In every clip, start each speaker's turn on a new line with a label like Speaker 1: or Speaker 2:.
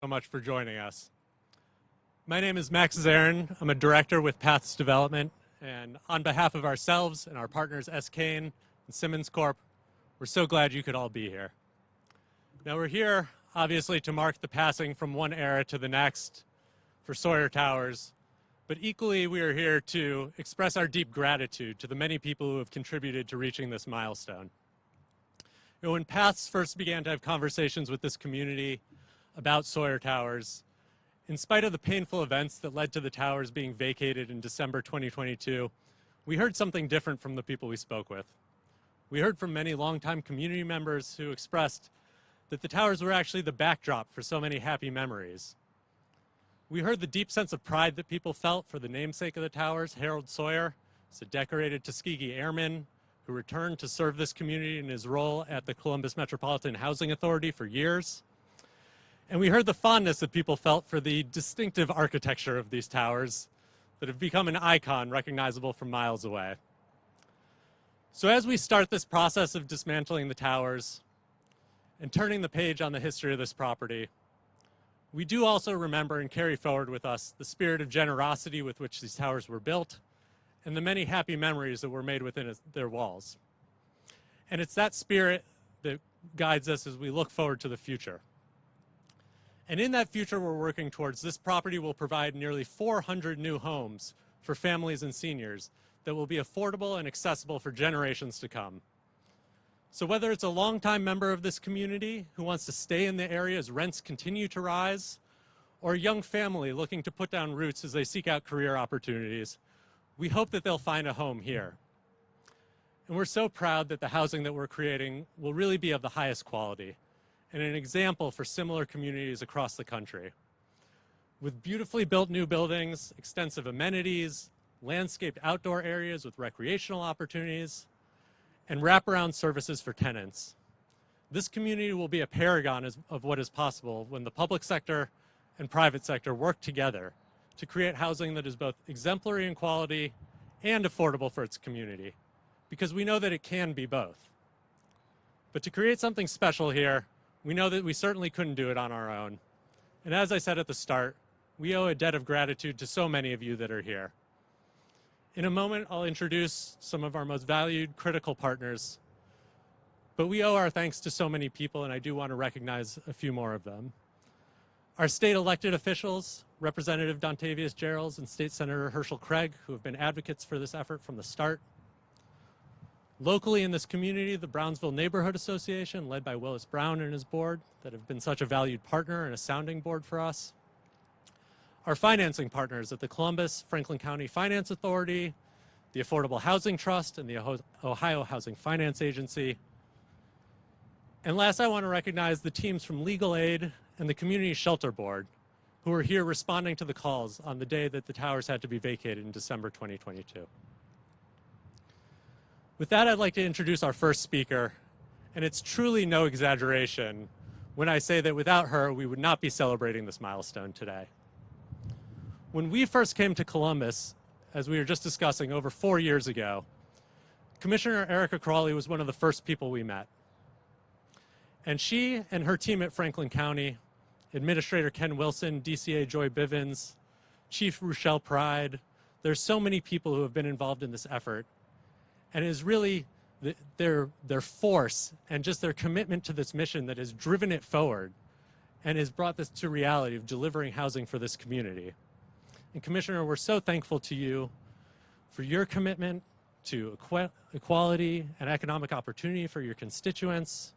Speaker 1: So much for joining us. My name is Max Zarin. I'm a director with Paths Development, and on behalf of ourselves and our partners S. Kane and Simmons Corp., we're so glad you could all be here. Now we're here, obviously, to mark the passing from one era to the next for Sawyer Towers, but equally we are here to express our deep gratitude to the many people who have contributed to reaching this milestone. You know, when Paths first began to have conversations with this community about Sawyer Towers, in spite of the painful events that led to the towers being vacated in December 2022, we heard something different from the people we spoke with. We heard from many longtime community members who expressed that the towers were actually the backdrop for so many happy memories. We heard the deep sense of pride that people felt for the namesake of the towers, Harold Sawyer, as a decorated Tuskegee Airman who returned to serve this community in his role at the Columbus Metropolitan Housing Authority for years. And we heard the fondness that people felt for the distinctive architecture of these towers that have become an icon recognizable from miles away. So as we start this process of dismantling the towers and turning the page on the history of this property, we do also remember and carry forward with us the spirit of generosity with which these towers were built and the many happy memories that were made within their walls. And it's that spirit that guides us as we look forward to the future. And in that future we're working towards, this property will provide nearly 400 new homes for families and seniors that will be affordable and accessible for generations to come. So whether it's a longtime member of this community who wants to stay in the area as rents continue to rise, or a young family looking to put down roots as they seek out career opportunities, we hope that they'll find a home here. And we're so proud that the housing that we're creating will really be of the highest quality and an example for similar communities across the country. With beautifully built new buildings, extensive amenities, landscaped outdoor areas with recreational opportunities, and wraparound services for tenants. This community will be a paragon of what is possible when the public sector and private sector work together to create housing that is both exemplary in quality and affordable for its community, because we know that it can be both. But to create something special here, we know that we certainly couldn't do it on our own. And as I said at the start, we owe a debt of gratitude to so many of you that are here. In a moment, I'll introduce some of our most valued critical partners, but we owe our thanks to so many people, and I do want to recognize a few more of them. Our state elected officials, Representative Dontavius Geralds and State Senator Herschel Craig, who have been advocates for this effort from the start. Locally in this community, the Brownsville Neighborhood Association, led by Willis Brown and his board, that have been such a valued partner and a sounding board for us. Our financing partners at the Columbus Franklin County Finance Authority, the Affordable Housing Trust, and the Ohio Housing Finance Agency. And last, I want to recognize the teams from Legal Aid and the Community Shelter Board, who were here responding to the calls on the day that the towers had to be vacated in December 2022. With that, I'd like to introduce our first speaker, and it's truly no exaggeration when I say that without her, we would not be celebrating this milestone today. When we first came to Columbus, as we were just discussing over 4 years ago, Commissioner Erica Crawley was one of the first people we met. And she and her team at Franklin County, Administrator Ken Wilson, DCA Joy Bivens, Chief Rochelle Pride, there's so many people who have been involved in this effort. And it is really their force and just their commitment to this mission that has driven it forward and has brought this to reality of delivering housing for this community. And Commissioner, we're so thankful to you for your commitment to equality and economic opportunity for your constituents,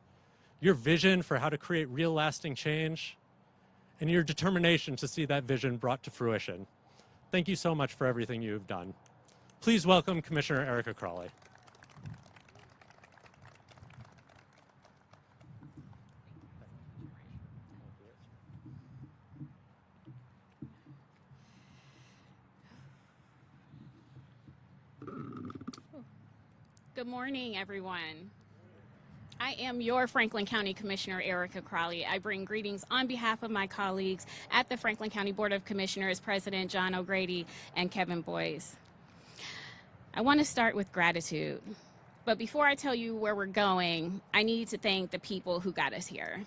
Speaker 1: your vision for how to create real lasting change, and your determination to see that vision brought to fruition. Thank you so much for everything you have done. Please welcome Commissioner Erica Crawley.
Speaker 2: Good morning, everyone. I am your Franklin County Commissioner, Erica Crawley. I bring greetings on behalf of my colleagues at the Franklin County Board of Commissioners, President John O'Grady and Kevin Boyes. I want to start with gratitude. But before I tell you where we're going, I need to thank the people who got us here.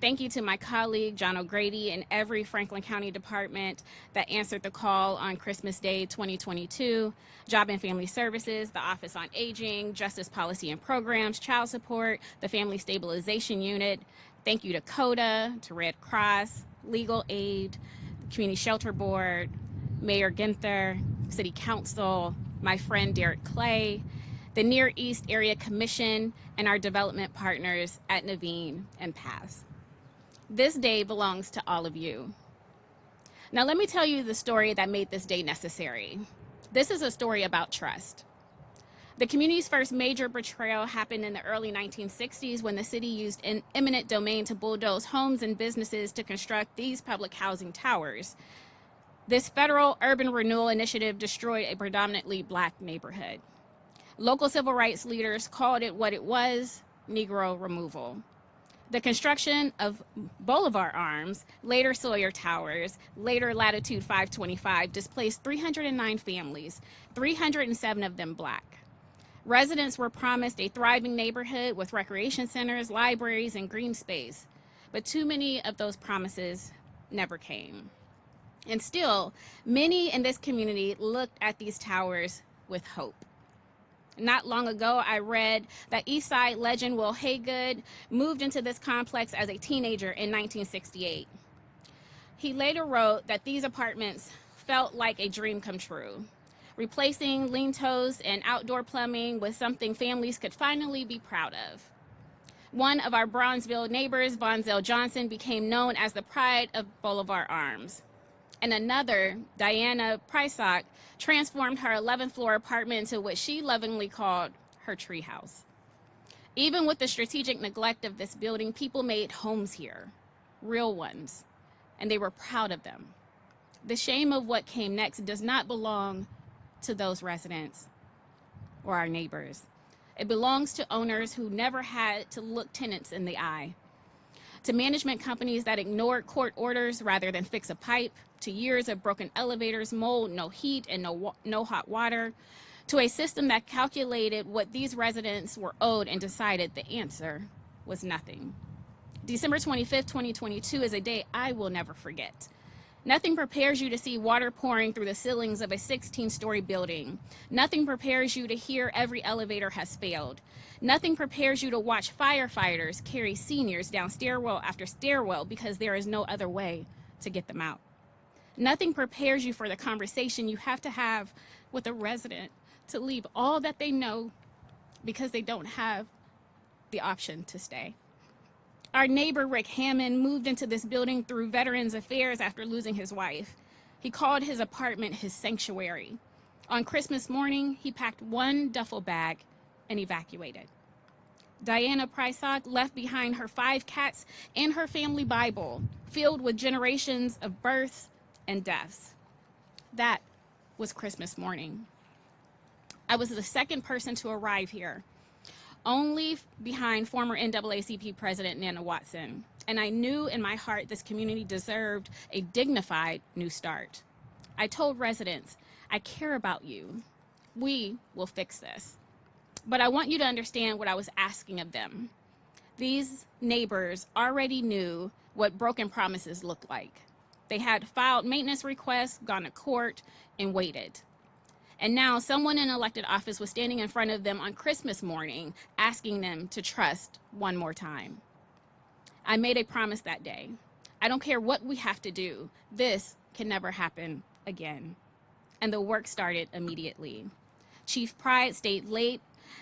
Speaker 2: Thank you to my colleague, John O'Grady, and every Franklin County department that answered the call on Christmas Day 2022, Job and Family Services, the Office on Aging, Justice Policy and Programs, Child Support, the Family Stabilization Unit. Thank you to CODA, to Red Cross, Legal Aid, Community Shelter Board, Mayor Ginther, City Council, my friend Derek Clay, the Near East Area Commission, and our development partners at Naveen and PATH. This day belongs to all of you. Now let me tell you the story that made this day necessary. This is a story about trust. The community's first major betrayal happened in the early 1960s when the city used an eminent domain to bulldoze homes and businesses to construct these public housing towers. This federal urban renewal initiative destroyed a predominantly Black neighborhood. Local civil rights leaders called it what it was, Negro removal. The construction of Boulevard Arms, later Sawyer Towers, later Latitude 525, displaced 309 families, 307 of them Black. Residents were promised a thriving neighborhood with recreation centers, libraries, and green space, but too many of those promises never came. And still, many in this community looked at these towers with hope. Not long ago, I read that East Side legend Will Haygood moved into this complex as a teenager in 1968. He later wrote that these apartments felt like a dream come true, replacing lean toes and outdoor plumbing with something families could finally be proud of. One of our Bronzeville neighbors, Bonzel Johnson, became known as the pride of Boulevard Arms. And another, Diana Prysock, transformed her 11th floor apartment into what she lovingly called her treehouse. Even with the strategic neglect of this building, people made homes here, real ones, and they were proud of them. The shame of what came next does not belong to those residents or our neighbors. It belongs to owners who never had to look tenants in the eye, to management companies that ignored court orders rather than fix a pipe, to years of broken elevators, mold, no heat, and no hot water, to a system that calculated what these residents were owed and decided the answer was nothing. December 25th, 2022 is a day I will never forget. Nothing prepares you to see water pouring through the ceilings of a 16-story building. Nothing prepares you to hear every elevator has failed. Nothing prepares you to watch firefighters carry seniors down stairwell after stairwell because there is no other way to get them out. Nothing prepares you for the conversation you have to have with a resident to leave all that they know because they don't have the option to stay. Our neighbor, Rick Hammond, moved into this building through Veterans Affairs after losing his wife. He called his apartment his sanctuary. On Christmas morning, he packed one duffel bag and evacuated. Diana Prysock left behind her 5 cats and her family Bible, filled with generations of births and deaths. That was Christmas morning. I was the second person to arrive here, only behind former NAACP President Nana Watson. And I knew in my heart this community deserved a dignified new start. I told residents, I care about you. We will fix this. But I want you to understand what I was asking of them. These neighbors already knew what broken promises looked like. They had filed maintenance requests, gone to court, and waited. And now someone in elected office was standing in front of them on Christmas morning, asking them to trust one more time. I made a promise that day. I don't care what we have to do. This can never happen again. And the work started immediately. Chief Pride stayed late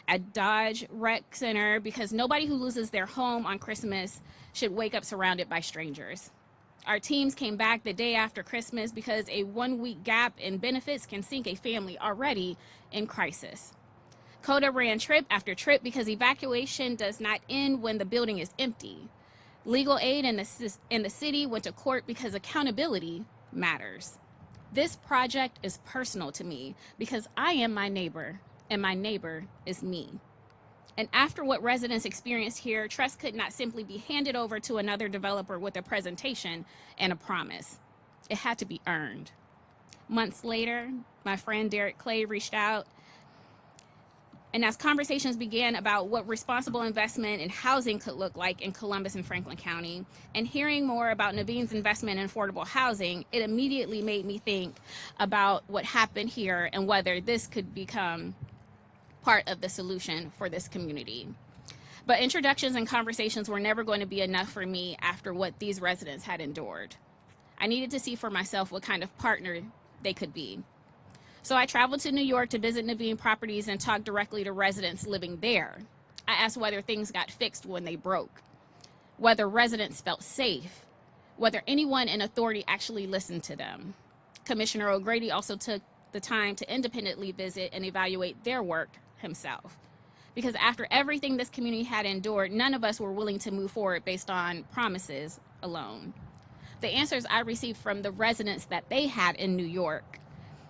Speaker 2: at Dodge Rec Center because nobody who loses their home on Christmas should wake up surrounded by strangers. Our teams came back the day after Christmas because a 1-week gap in benefits can sink a family already in crisis. CODA ran trip after trip because evacuation does not end when the building is empty. Legal aid in the city went to court because accountability matters. This project is personal to me because I am my neighbor and my neighbor is me. And after what residents experienced here, trust could not simply be handed over to another developer with a presentation and a promise. It had to be earned. Months later, my friend Derek Clay reached out And as conversations began about what responsible investment in housing could look like in Columbus and Franklin County, and hearing more about Naveen's investment in affordable housing, it immediately made me think about what happened here and whether this could become part of the solution for this community. But introductions and conversations were never going to be enough for me after what these residents had endured. I needed to see for myself what kind of partner they could be. So I traveled to New York to visit Naveen properties and talk directly to residents living there. I asked whether things got fixed when they broke, whether residents felt safe, whether anyone in authority actually listened to them. Commissioner O'Grady also took the time to independently visit and evaluate their work himself. Because after everything this community had endured, none of us were willing to move forward based on promises alone. The answers I received from the residents that they had in New York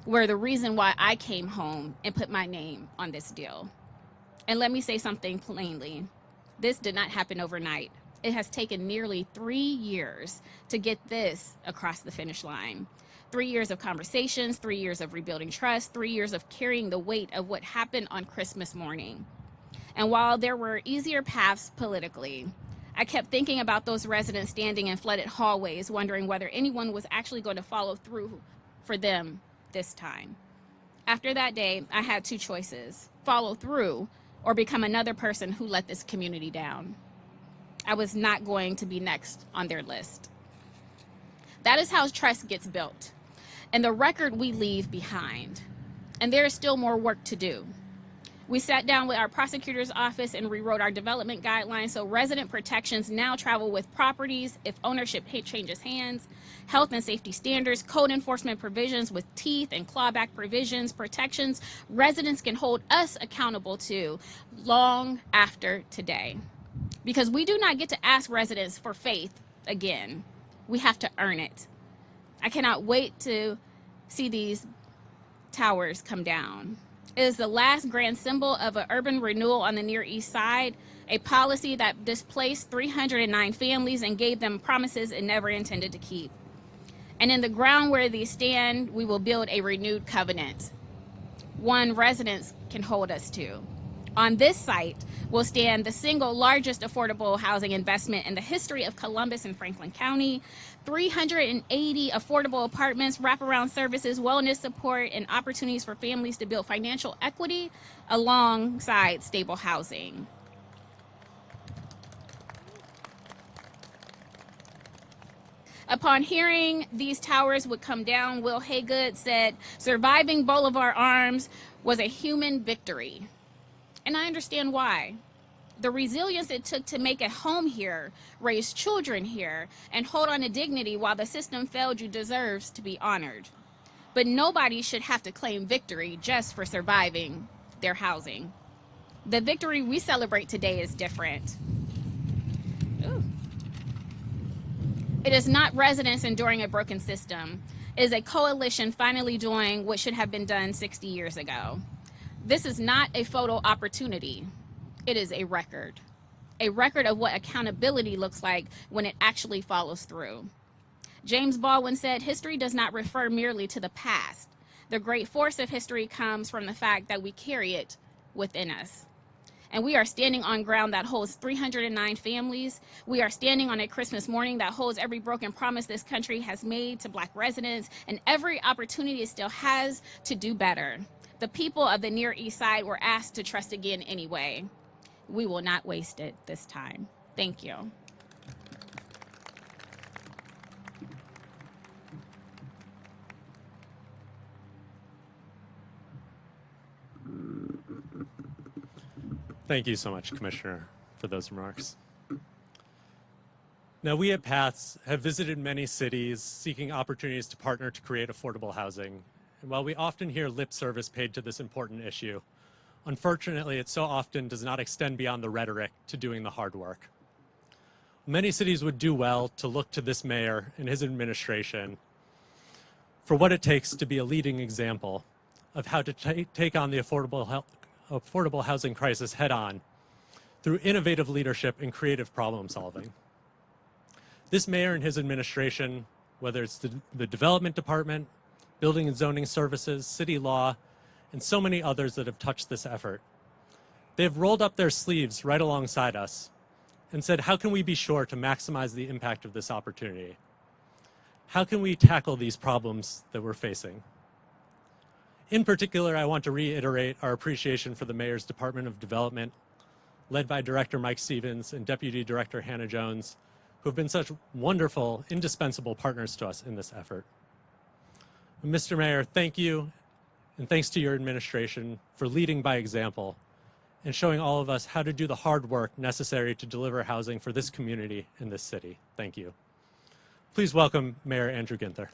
Speaker 2: were the reason why I came home and put my name on this deal. And let me say something plainly. This did not happen overnight. It has taken nearly 3 years to get this across the finish line. 3 years of conversations, 3 years of rebuilding trust, 3 years of carrying the weight of what happened on Christmas morning. And while there were easier paths politically, I kept thinking about those residents standing in flooded hallways, wondering whether anyone was actually going to follow through for them this time. After that day, I had two choices: follow through or become another person who let this community down. I was not going to be next on their list. That is how trust gets built, and the record we leave behind. And there is still more work to do. We sat down with our prosecutor's office and rewrote our development guidelines so resident protections now travel with properties if ownership changes hands, health and safety standards, code enforcement provisions with teeth and clawback provisions, protections residents can hold us accountable to long after today. Because we do not get to ask residents for faith again. We have to earn it. I cannot wait to see these towers come down. It is the last grand symbol of an urban renewal on the Near East Side, a policy that displaced 309 families and gave them promises it never intended to keep. And in the ground where these stand, we will build a renewed covenant, one residents can hold us to. On this site will stand the single largest affordable housing investment in the history of Columbus and Franklin County, 380 affordable apartments, wraparound services, wellness support, and opportunities for families to build financial equity alongside stable housing. Upon hearing these towers would come down, Will Haygood said, "Surviving Bolivar Arms was a human victory." And I understand why. The resilience it took to make a home here, raise children here, and hold on to dignity while the system failed you deserves to be honored. But nobody should have to claim victory just for surviving their housing. The victory we celebrate today is different. Ooh. It is not residents enduring a broken system. It is a coalition finally doing what should have been done 60 years ago. This is not a photo opportunity. It is a record of what accountability looks like when it actually follows through. James Baldwin said, "History does not refer merely to the past. The great force of history comes from the fact that we carry it within us." And we are standing on ground that holds 309 families. We are standing on a Christmas morning that holds every broken promise this country has made to Black residents and every opportunity it still has to do better. The people of the Near East Side were asked to trust again anyway. We will not waste it this time. Thank you.
Speaker 1: Thank you so much, Commissioner, for those remarks. Now, we at Paths have visited many cities seeking opportunities to partner to create affordable housing. And while we often hear lip service paid to this important issue, unfortunately, it so often does not extend beyond the rhetoric to doing the hard work. Many cities would do well to look to this mayor and his administration for what it takes to be a leading example of how to take on the affordable housing crisis head on through innovative leadership and creative problem solving. This mayor and his administration, whether it's the development department, building and zoning services, city law, and so many others that have touched this effort, They've rolled up their sleeves right alongside us and said, how can we be sure to maximize the impact of this opportunity? How can we tackle these problems that we're facing? In particular, I want to reiterate our appreciation for the Mayor's Department of Development, led by Director Mike Stevens and Deputy Director Hannah Jones, who have been such wonderful, indispensable partners to us in this effort. Mr. Mayor, thank you, and thanks to your administration for leading by example and showing all of us how to do the hard work necessary to deliver housing for this community in this city. Thank you. Please welcome Mayor Andrew Ginther.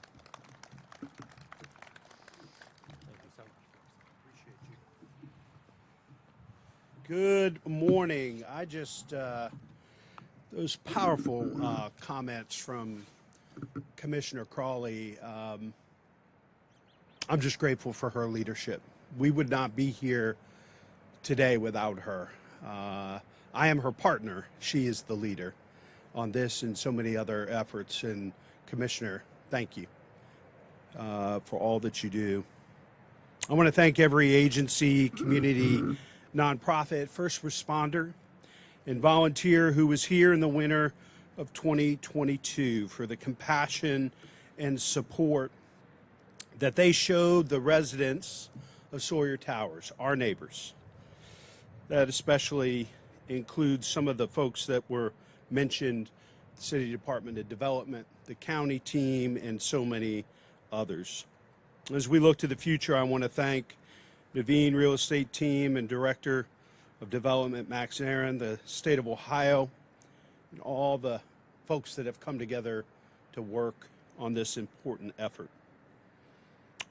Speaker 3: Good morning. Those powerful comments from Commissioner Crawley. I'm just grateful for her leadership. We would not be here today without her. I am her partner. She is the leader on this and so many other efforts. And Commissioner, thank you for all that you do. I want to thank every agency, community, nonprofit, first responder, and volunteer who was here in the winter of 2022 for the compassion and support that they showed the residents of Sawyer Towers, our neighbors. That especially includes some of the folks that were mentioned, the City Department of Development, the county team, and so many others. As we look to the future, I want to thank Naveen Real Estate Team and Director of Development, Max Aaron, the state of Ohio, and all the folks that have come together to work on this important effort.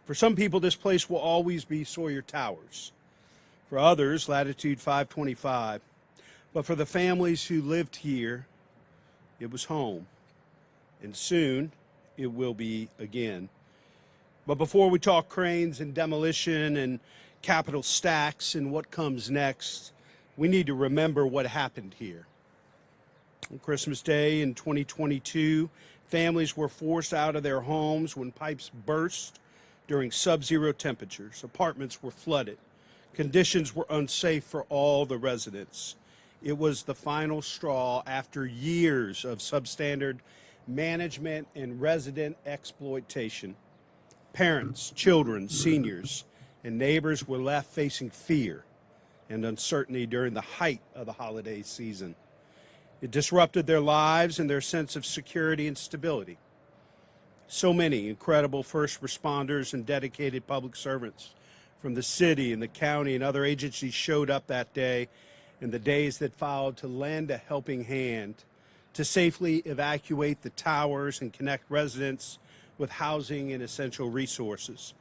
Speaker 3: For some people, this place will always be Sawyer Towers. For others, latitude 525. But for the families who lived here, it was home. And soon, it will be again. But before we talk cranes and demolition and capital stacks and what comes next, we need to remember what happened here. On Christmas Day in 2022, families were forced out of their homes when pipes burst during sub-zero temperatures. Apartments were flooded. Conditions were unsafe for all the residents. It was the final straw after years of substandard management and resident exploitation. Parents, children, seniors, and neighbors were left facing fear and uncertainty during the height of the holiday season. It disrupted their lives and their sense of security and stability. So many incredible first responders and dedicated public servants from the city and the county and other agencies showed up that day and the days that followed to lend a helping hand to safely evacuate the towers and connect residents with housing and essential resources.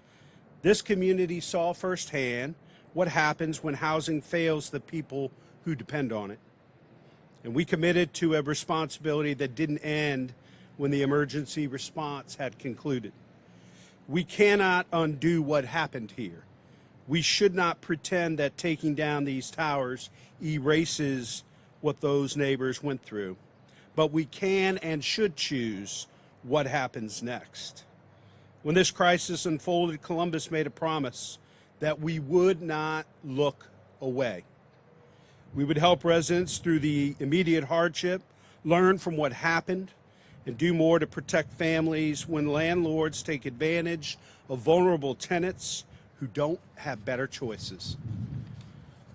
Speaker 3: This community saw firsthand what happens when housing fails the people who depend on it. And we committed to a responsibility that didn't end when the emergency response had concluded. We cannot undo what happened here. We should not pretend that taking down these towers erases what those neighbors went through. But we can and should choose what happens next. When this crisis unfolded, Columbus made a promise that we would not look away. We would help residents through the immediate hardship, learn from what happened, and do more to protect families when landlords take advantage of vulnerable tenants who don't have better choices.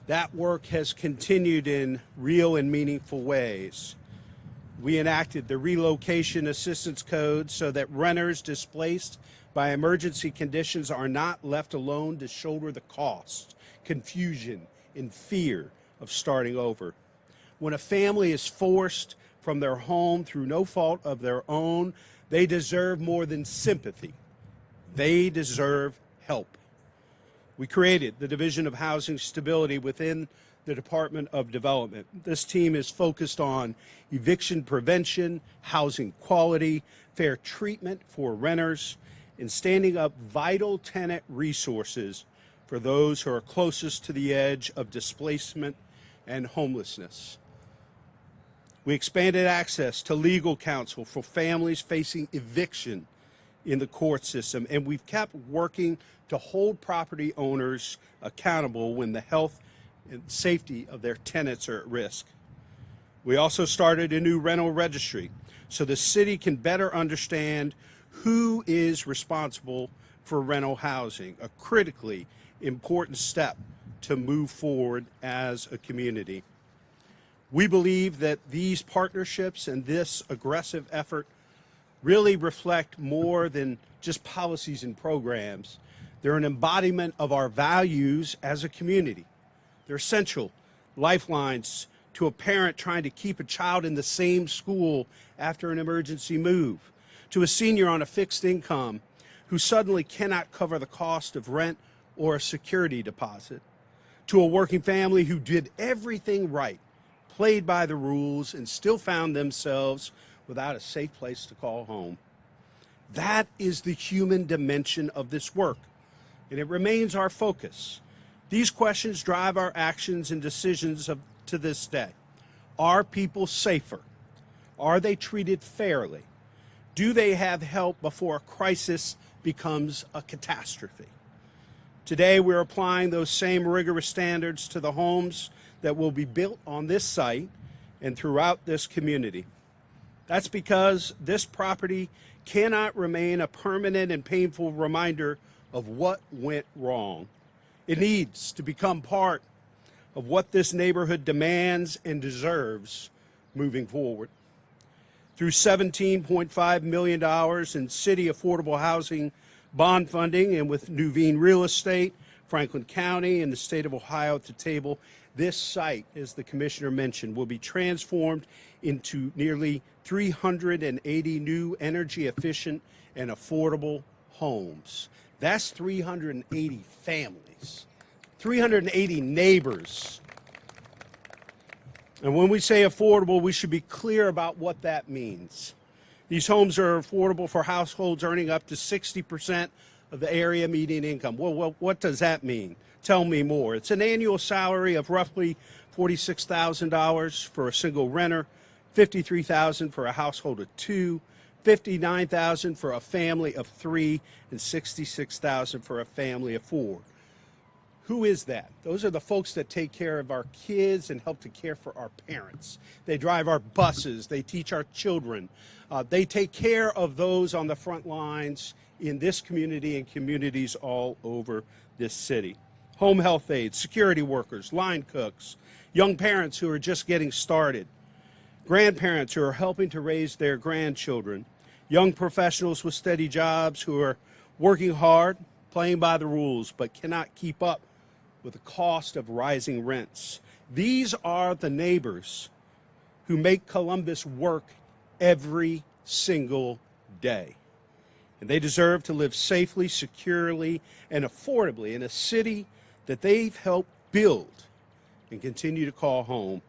Speaker 3: That work has continued in real and meaningful ways. We enacted the Relocation Assistance Code so that renters displaced by emergency conditions are not left alone to shoulder the cost, confusion, and fear of starting over. When a family is forced from their home through no fault of their own, they deserve more than sympathy. They deserve help. We created the Division of Housing Stability within the Department of Development. This team is focused on eviction prevention, housing quality, fair treatment for renters, and standing up vital tenant resources for those who are closest to the edge of displacement and homelessness. We expanded access to legal counsel for families facing eviction in the court system, and we've kept working to hold property owners accountable when the health and safety of their tenants are at risk. We also started a new rental registry so the city can better understand who is responsible for rental housing, a critically important step to move forward as a community. We believe that these partnerships and this aggressive effort really reflect more than just policies and programs. They're an embodiment of our values as a community. They're essential lifelines to a parent trying to keep a child in the same school after an emergency move, to a senior on a fixed income who suddenly cannot cover the cost of rent or a security deposit, to a working family who did everything right, played by the rules, and still found themselves without a safe place to call home. That is the human dimension of this work, and it remains our focus. These questions drive our actions and decisions to this day. Are people safer? Are they treated fairly? Do they have help before a crisis becomes a catastrophe? Today, we're applying those same rigorous standards to the homes that will be built on this site and throughout this community. That's because this property cannot remain a permanent and painful reminder of what went wrong. It needs to become part of what this neighborhood demands and deserves moving forward. Through $17.5 million in city affordable housing bond funding and with Nuveen Real Estate, Franklin County, and the state of Ohio at the table, this site, as the commissioner mentioned, will be transformed into nearly 380 new energy efficient and affordable homes. That's 380 families, 380 neighbors. And when we say affordable, we should be clear about what that means. These homes are affordable for households earning up to 60% of the area median income. Well, what does that mean? Tell me more. It's an annual salary of roughly $46,000 for a single renter, $53,000 for a household of two, $59,000 for a family of three, and $66,000 for a family of four. Who is that? Those are the folks that take care of our kids and help to care for our parents. They drive our buses. They teach our children. They take care of those on the front lines in this community and communities all over this city. Home health aides, security workers, line cooks, young parents who are just getting started, grandparents who are helping to raise their grandchildren, young professionals with steady jobs who are working hard, playing by the rules, but cannot keep up with the cost of rising rents. These are the neighbors who make Columbus work every single day. And they deserve to live safely, securely, and affordably in a city that they've helped build and continue to call home.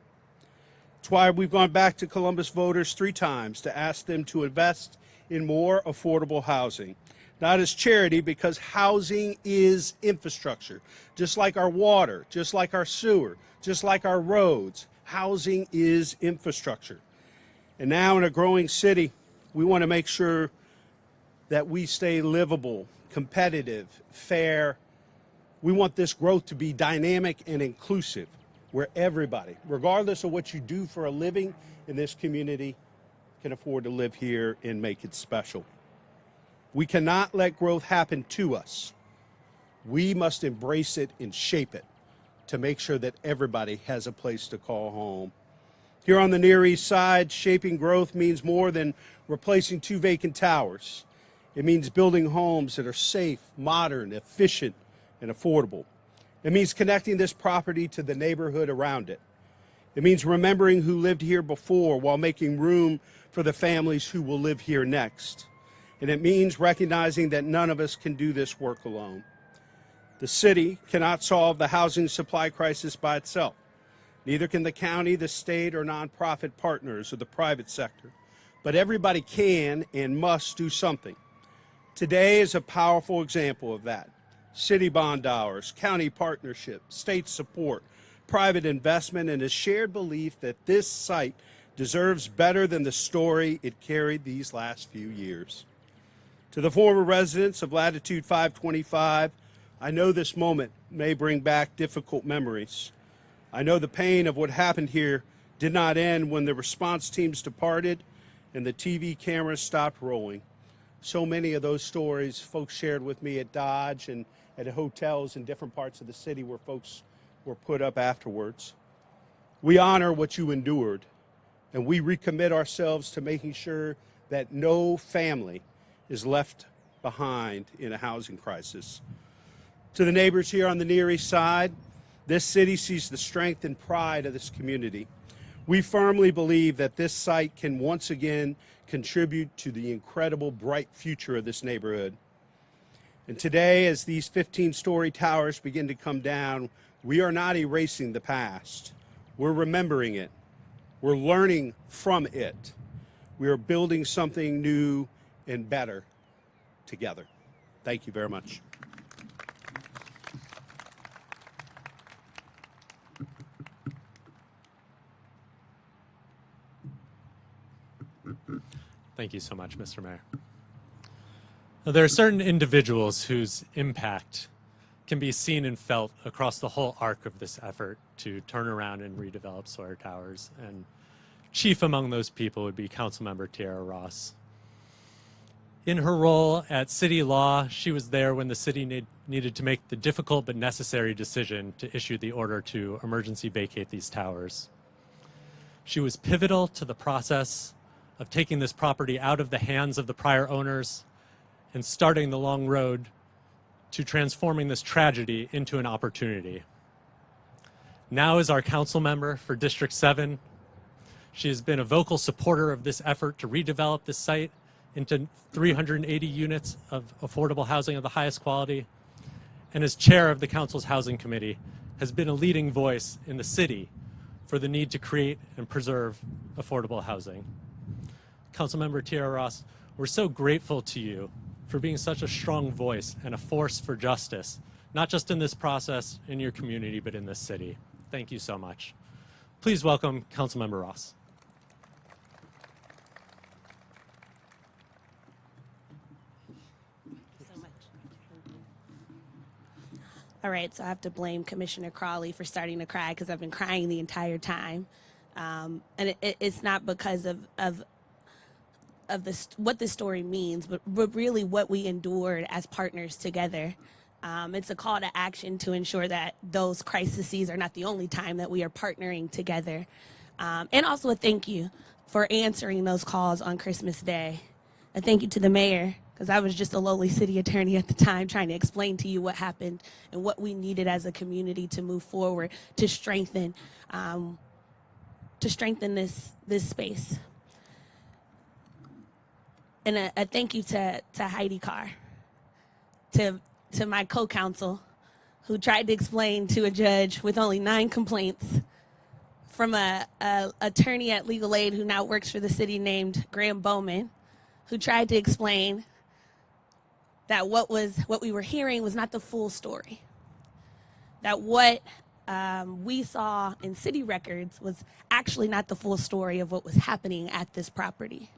Speaker 3: That's why we've gone back to Columbus voters 3 times to ask them to invest in more affordable housing. Not as charity, because housing is infrastructure. Just like our water, just like our sewer, just like our roads, housing is infrastructure. And now in a growing city, we want to make sure that we stay livable, competitive, fair. We want this growth to be dynamic and inclusive, where everybody, regardless of what you do for a living in this community, can afford to live here and make it special. We cannot let growth happen to us. We must embrace it and shape it to make sure that everybody has a place to call home. Here on the Near East Side, shaping growth means more than replacing 2 vacant towers. It means building homes that are safe, modern, efficient, and affordable. It means connecting this property to the neighborhood around it. It means remembering who lived here before while making room for the families who will live here next. And it means recognizing that none of us can do this work alone. The city cannot solve the housing supply crisis by itself. Neither can the county, the state, or nonprofit partners or the private sector. But everybody can and must do something. Today is a powerful example of that. City bond dollars, county partnership, state support, private investment, and a shared belief that this site deserves better than the story it carried these last few years. To the former residents of Latitude 525, I know this moment may bring back difficult memories, I know the pain of what happened here did not end when the response teams departed and the TV cameras stopped rolling. So many of those stories folks shared with me at Dodge and at hotels in different parts of the city where folks were put up afterwards. We honor what you endured, and we recommit ourselves to making sure that no family is left behind in a housing crisis. To the neighbors here on the Near East Side, this city sees the strength and pride of this community. We firmly believe that this site can once again contribute to the incredible bright future of this neighborhood. And today, as these 15-story towers begin to come down, we are not erasing the past. We're remembering it. We're learning from it. We are building something new and better together. Thank you very much.
Speaker 1: Thank you so much, Mr. Mayor. Now, there are certain individuals whose impact can be seen and felt across the whole arc of this effort to turn around and redevelop Sawyer Towers, and chief among those people would be Councilmember Tiara Ross. In her role at City Law, she was there when the city needed to make the difficult but necessary decision to issue the order to emergency vacate these towers. She was pivotal to the process of taking this property out of the hands of the prior owners and starting the long road to transforming this tragedy into an opportunity. Now as our council member for District 7, she has been a vocal supporter of this effort to redevelop this site into 380 units of affordable housing of the highest quality, and as chair of the council's housing committee, has been a leading voice in the city for the need to create and preserve affordable housing. Councilmember Tiara Ross, we're so grateful to you for being such a strong voice and a force for justice, not just in this process, in your community, but in this city. Thank you so much. Please welcome Councilmember Ross.
Speaker 4: All right, so I have to blame Commissioner Crawley for starting to cry because I've been crying the entire time. And it's not because of what this story means, but really what we endured as partners together. It's a call to action to ensure that those crises are not the only time that we are partnering together. And also a thank you for answering those calls on Christmas Day. A thank you to the mayor, because I was just a lowly city attorney at the time trying to explain to you what happened and what we needed as a community to move forward to strengthen this space. And a thank you to Heidi Carr, to my co-counsel, who tried to explain to a judge with only 9 complaints from a attorney at Legal Aid who now works for the city named Graham Bowman, who tried to explain that what we were hearing was not the full story. That what we saw in city records was actually not the full story of what was happening at this property.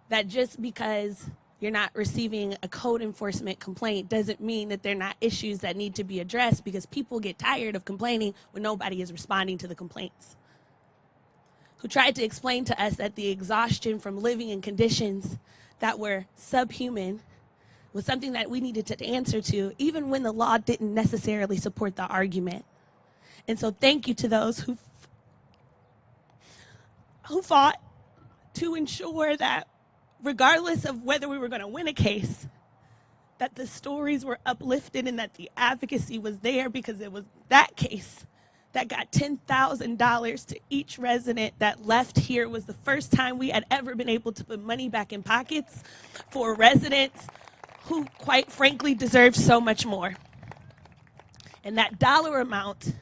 Speaker 4: That just because you're not receiving a code enforcement complaint doesn't mean that they're not issues that need to be addressed, because people get tired of complaining when nobody is responding to the complaints. Who tried to explain to us that the exhaustion from living in conditions that were subhuman was something that we needed to answer to, even when the law didn't necessarily support the argument. And so thank you to those who fought to ensure that regardless of whether we were going to win a case, that the stories were uplifted and that the advocacy was there, because it was that case that got $10,000 to each resident that left here. It was the first time we had ever been able to put money back in pockets for residents who, quite frankly, deserve so much more. And that dollar amount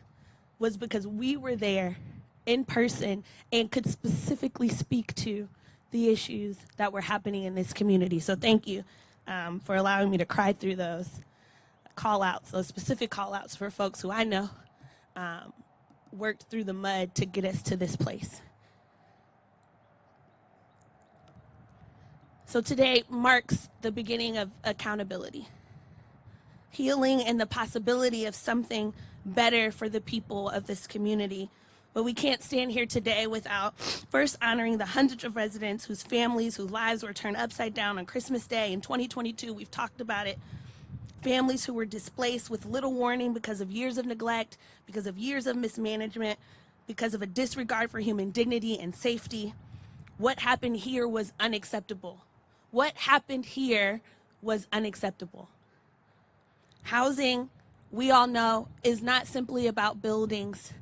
Speaker 4: was because we were there in person and could specifically speak to the issues that were happening in this community. So thank you for allowing me to cry through those call-outs, those specific call-outs for folks who I know worked through the mud to get us to this place. So today marks the beginning of accountability, healing, and the possibility of something better for the people of this community. But we can't stand here today without first honoring the hundreds of residents whose families, whose lives were turned upside down on Christmas Day in 2022. We've talked about it. Families who were displaced with little warning because of years of neglect, because of years of mismanagement, because of a disregard for human dignity and safety. What happened here was unacceptable. What happened here was unacceptable. Housing, we all know, is not simply about buildings,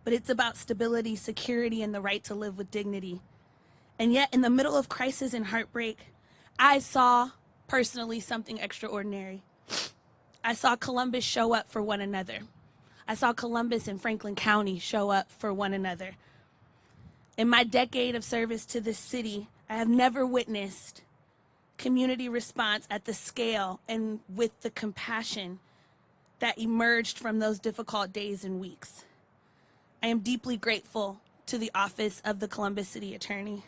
Speaker 4: but it's about stability, security, and the right to live with dignity. And yet, in the middle of crisis and heartbreak, I saw personally something extraordinary. I saw Columbus show up for one another. I saw Columbus and Franklin County show up for one another. In my decade of service to this city, I have never witnessed community response at the scale and with the compassion that emerged from those difficult days and weeks. I am deeply grateful to the Office of the Columbus City Attorney,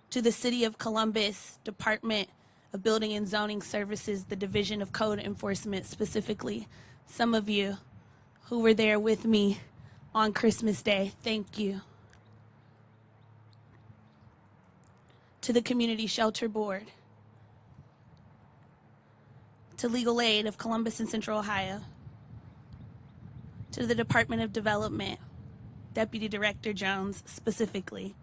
Speaker 4: to the City of Columbus Department of Building and Zoning Services, the Division of Code Enforcement specifically. Some of you who were there with me on Christmas Day, thank you. To the Community Shelter Board, to Legal Aid of Columbus and Central Ohio, to the Department of Development, Deputy Director Jones specifically,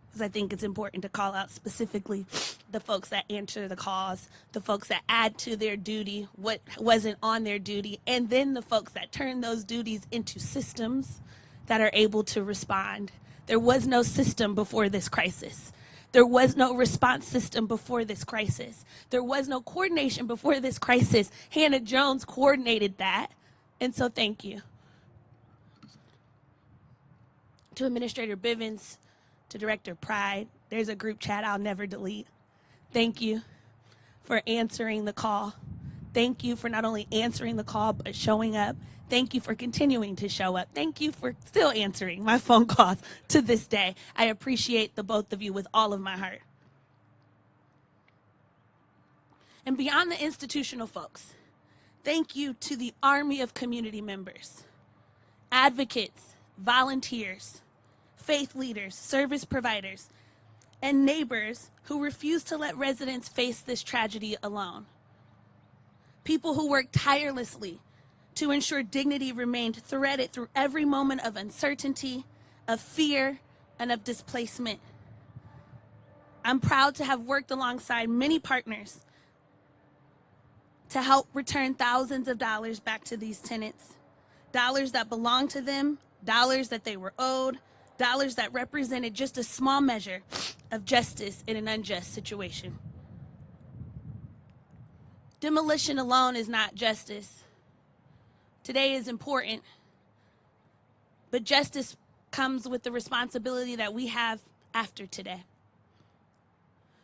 Speaker 4: because I think it's important to call out specifically the folks that answer the calls, the folks that add to their duty what wasn't on their duty, and then the folks that turn those duties into systems that are able to respond. There was no system before this crisis. There was no response system before this crisis. There was no coordination before this crisis. Hannah Jones coordinated that, and so thank you. To Administrator Bivens, to Director Pride, there's a group chat I'll never delete. Thank you for answering the call. Thank you for not only answering the call, but showing up. Thank you for continuing to show up. Thank you for still answering my phone calls to this day. I appreciate the both of you with all of my heart. And beyond the institutional folks, thank you to the army of community members, advocates, volunteers, faith leaders, service providers, and neighbors who refuse to let residents face this tragedy alone. People who work tirelessly to ensure dignity remained threaded through every moment of uncertainty, of fear, and of displacement. I'm proud to have worked alongside many partners to help return thousands of dollars back to these tenants, dollars that belonged to them, dollars that they were owed, dollars that represented just a small measure of justice in an unjust situation. Demolition alone is not justice. Today is important, but justice comes with the responsibility that we have after today.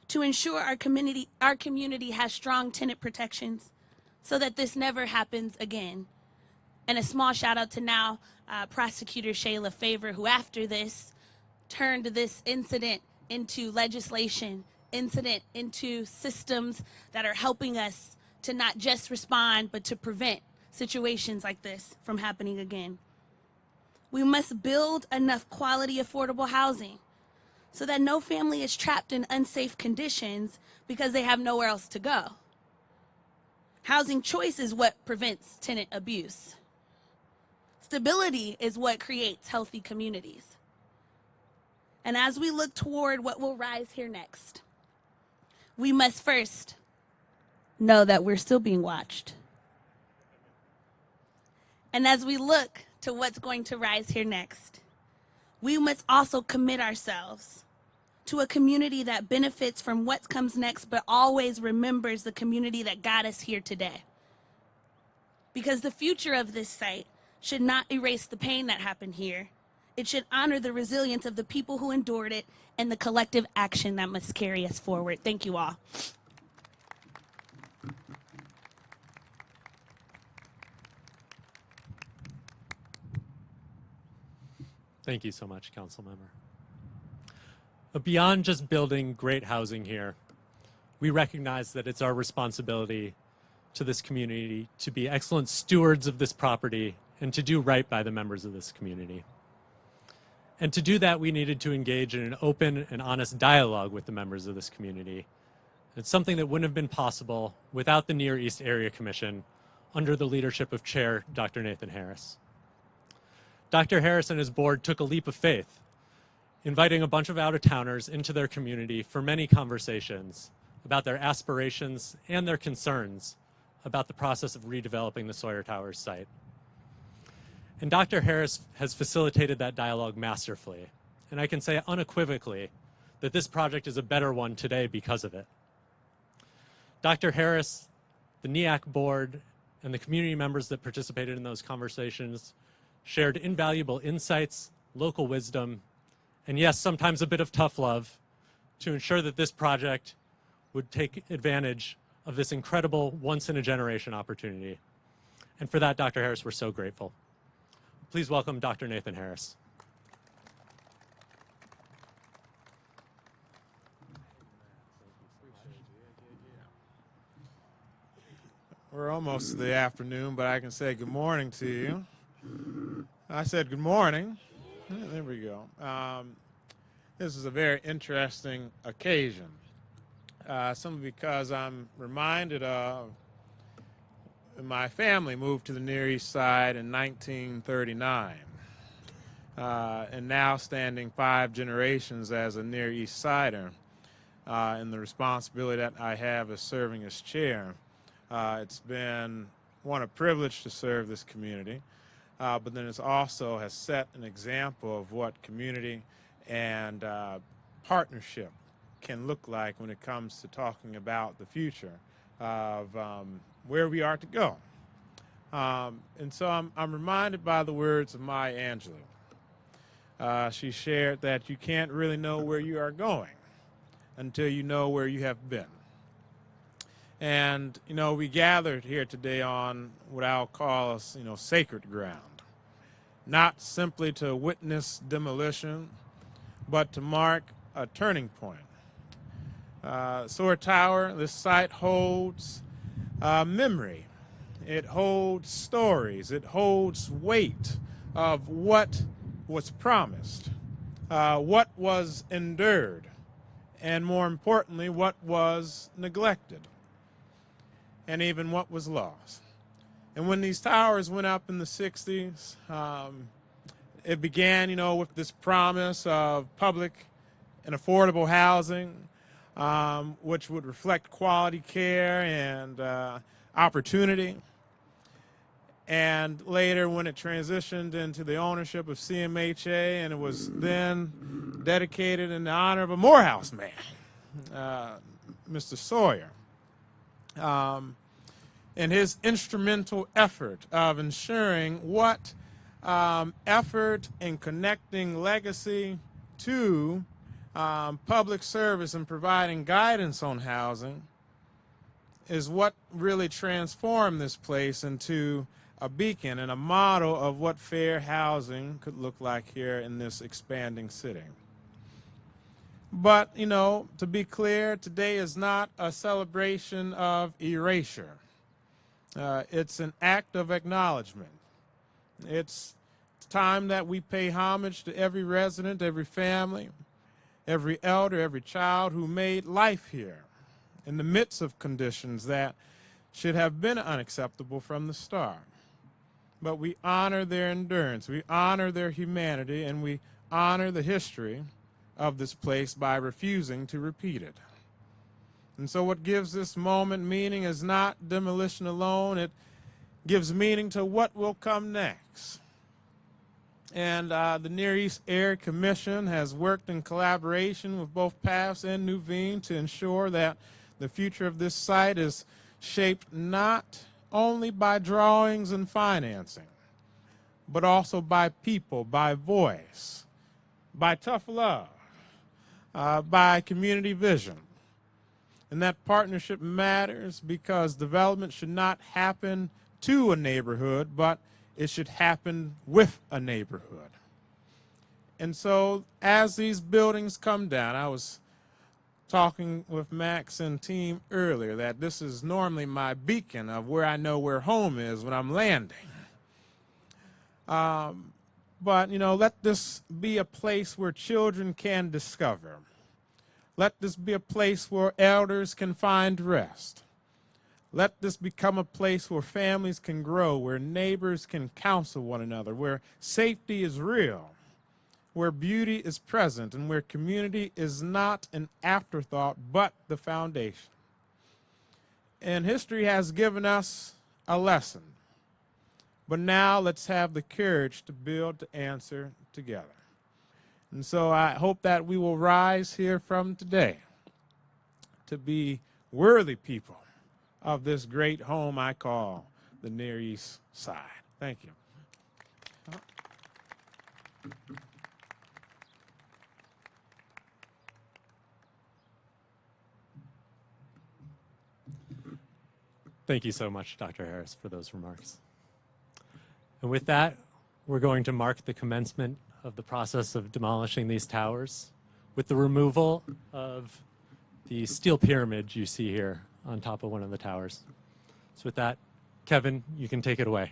Speaker 4: To ensure our community has strong tenant protections so that this never happens again. And a small shout out to now Prosecutor Shayla Favor, who after this turned this incident into legislation, incident into systems that are helping us to not just respond, but to prevent situations like this from happening again. We must build enough quality, affordable housing so that no family is trapped in unsafe conditions because they have nowhere else to go. Housing choice is what prevents tenant abuse. Stability is what creates healthy communities. And as we look toward what will rise here next, we must first know that we're still being watched. And as we look to what's going to rise here next, we must also commit ourselves to a community that benefits from what comes next, but always remembers the community that got us here today. Because the future of this site should not erase the pain that happened here. It should honor the resilience of the people who endured it and the collective action that must carry us forward. Thank you all.
Speaker 1: Thank you so much, Councilmember. But beyond just building great housing here, we recognize that it's our responsibility to this community to be excellent stewards of this property and to do right by the members of this community. And to do that, we needed to engage in an open and honest dialogue with the members of this community. It's something that wouldn't have been possible without the Near East Area Commission under the leadership of Chair Dr. Nathan Harris. Dr. Harris and his board took a leap of faith, inviting a bunch of out-of-towners into their community for many conversations about their aspirations and their concerns about the process of redeveloping the Sawyer Towers site. And Dr. Harris has facilitated that dialogue masterfully, and I can say unequivocally that this project is a better one today because of it. Dr. Harris, the NEAC board, and the community members that participated in those conversations shared invaluable insights, local wisdom, and yes, sometimes a bit of tough love to ensure that this project would take advantage of this incredible once-in-a-generation opportunity. And for that, Dr. Harris, we're so grateful. Please welcome Dr. Nathan Harris.
Speaker 5: We're almost to the afternoon, but I can say good morning to you. I said good morning. There we go. This is a very interesting occasion, simply because I'm reminded of my family moved to the Near East Side in 1939, and now standing 5 generations as a Near East Sider, and the responsibility that I have as serving as chair. It's been a privilege to serve this community, but then it also has set an example of what community and partnership can look like when it comes to talking about the future of where we are to go. And so I'm reminded by the words of Mayor Angelou. She shared that you can't really know where you are going until you know where you have been. And, we gathered here today on what I'll call, sacred ground, not simply to witness demolition, but to mark a turning point. Sawyer Tower, this site holds memory. It holds stories. It holds weight of what was promised, what was endured, and more importantly, what was neglected, and even what was lost. And when these towers went up in the 60s, it began, with this promise of public and affordable housing, which would reflect quality care and opportunity. And later, when it transitioned into the ownership of CMHA, and it was then dedicated in the honor of a Morehouse man, Mr. Sawyer, and his instrumental effort of ensuring what effort in connecting legacy to public service and providing guidance on housing is what really transformed this place into a beacon and a model of what fair housing could look like here in this expanding city. But, to be clear, today is not a celebration of erasure. It's an act of acknowledgement. It's time that we pay homage to every resident, every family, every elder, every child who made life here in the midst of conditions that should have been unacceptable from the start. But we honor their endurance, we honor their humanity, and we honor the history of this place by refusing to repeat it. And so what gives this moment meaning is not demolition alone, it gives meaning to what will come next. And the Near East Area Commission has worked in collaboration with both PAFS and Nuveen to ensure that the future of this site is shaped not only by drawings and financing, but also by people, by voice, by tough love, by community vision. And that partnership matters because development should not happen to a neighborhood, but it should happen with a neighborhood. And so as these buildings come down, I was talking with Max and team earlier that this is normally my beacon of where I know where home is when I'm landing. But, you know, let this be a place where children can discover. Let this be a place where elders can find rest. Let this become a place where families can grow, where neighbors can counsel one another, where safety is real, where beauty is present, and where community is not an afterthought, but the foundation. And history has given us a lesson. But now let's have the courage to build to answer together. And so I hope that we will rise here from today to be worthy people of this great home I call the Near East Side. Thank you.
Speaker 1: Thank you so much, Dr. Harris, for those remarks. And with that, we're going to mark the commencement of the process of demolishing these towers with the removal of the steel pyramid you see here on top of one of the towers. So with that, Kevin, you can take it away.